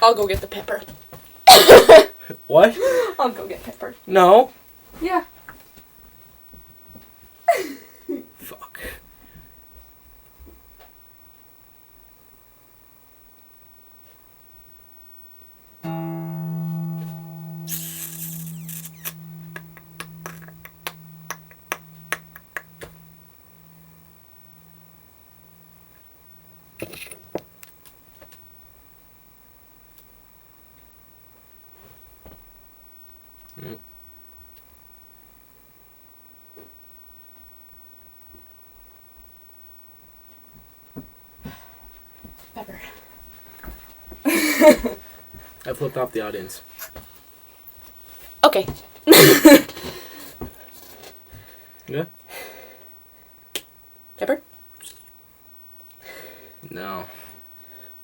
I'll go get the pepper. What? I'll go get pepper. No. Yeah. Fuck. Pepper. I flipped off the audience. Okay. Yeah? Pepper? No.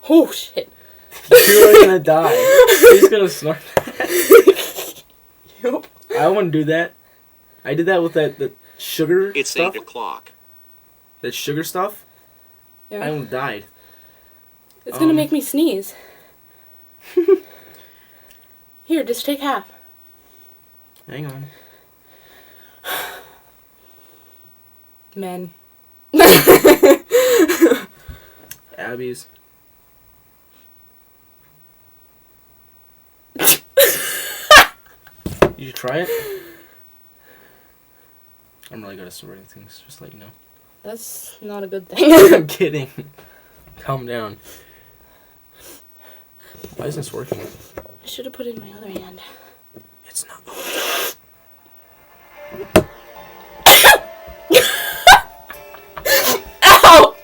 Oh, shit. You're gonna die. He's gonna snort. Yup. I wouldn't do that. I did that with the sugar It's stuff. 8 o'clock. That sugar stuff. Yeah. I almost died. It's gonna make me sneeze. Here, just take half. Hang on. Men. Abby's. You should try it. I'm really good at sorting things, just to let you know. That's not a good thing. I'm kidding. Calm down. Why isn't this working? I should have put it in my other hand. It's not. Ow!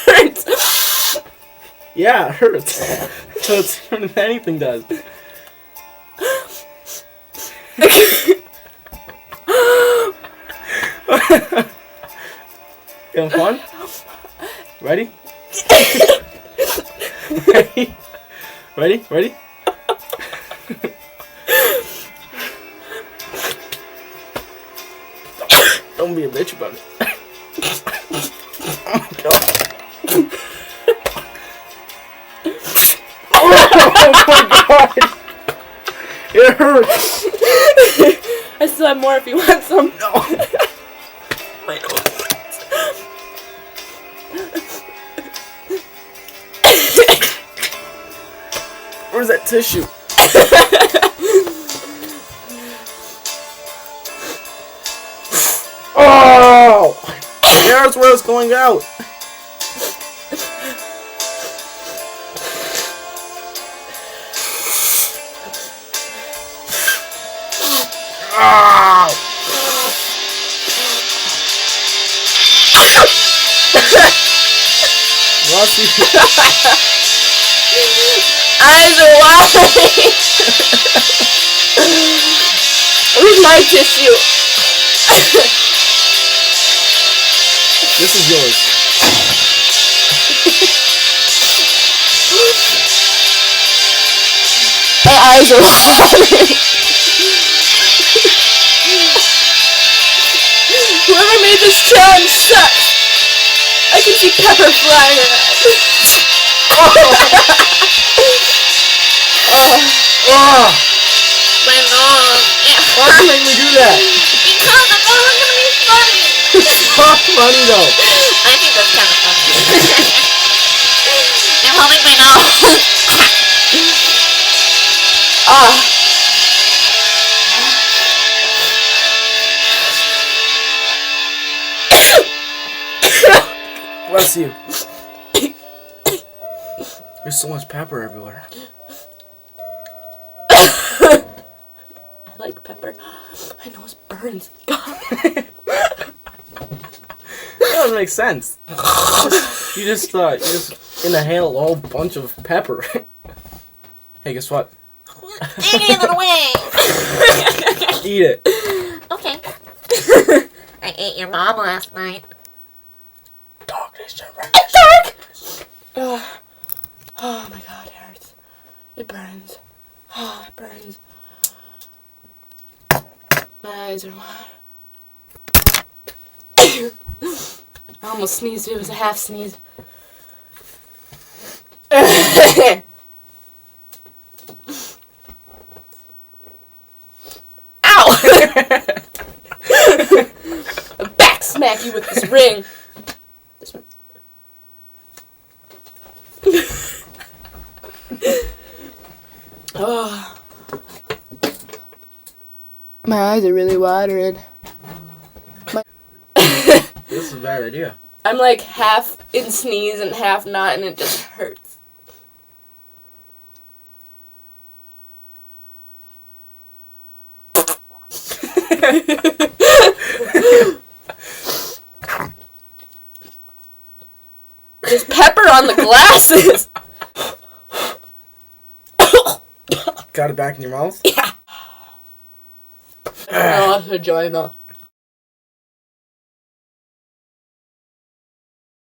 Hurts. Yeah, it hurts. So it's harder than anything does. You having fun? Ready? Ready? Ready? Ready? Don't be a bitch about it. Oh my god. Oh my god. It hurts. I still have more if you want some. No. My nose. Where's that tissue? Oh! There's where it's going out. Oh! Rossi. Eyes are wide. Where's my tissue? This is yours. My eyes are watering. Whoever made this challenge sucks. I can see pepper flying around. Oh! My nose. Why'd you make me do that? Because I thought it was gonna be funny. It's not funny though. I think that's kind of funny. I'm holding my nose. Bless you. There's so much pepper everywhere. I like pepper. My nose burns. God. That doesn't make sense. You just inhaled a whole bunch of pepper. Hey, guess what? Take it away. Eat it. Okay. I ate your mom last night. Darkness surrounds. It's dark. Oh my god, it hurts. It burns. Oh, it burns. My eyes are wide. I almost sneezed. It was a half sneeze. Back smack you with this ring. This one. Oh. My eyes are really watering. This is a bad idea. I'm like half in sneeze and half not, and it just hurts. There's pepper on the glasses. Got it back in your mouth? Yeah. Oh, vagina.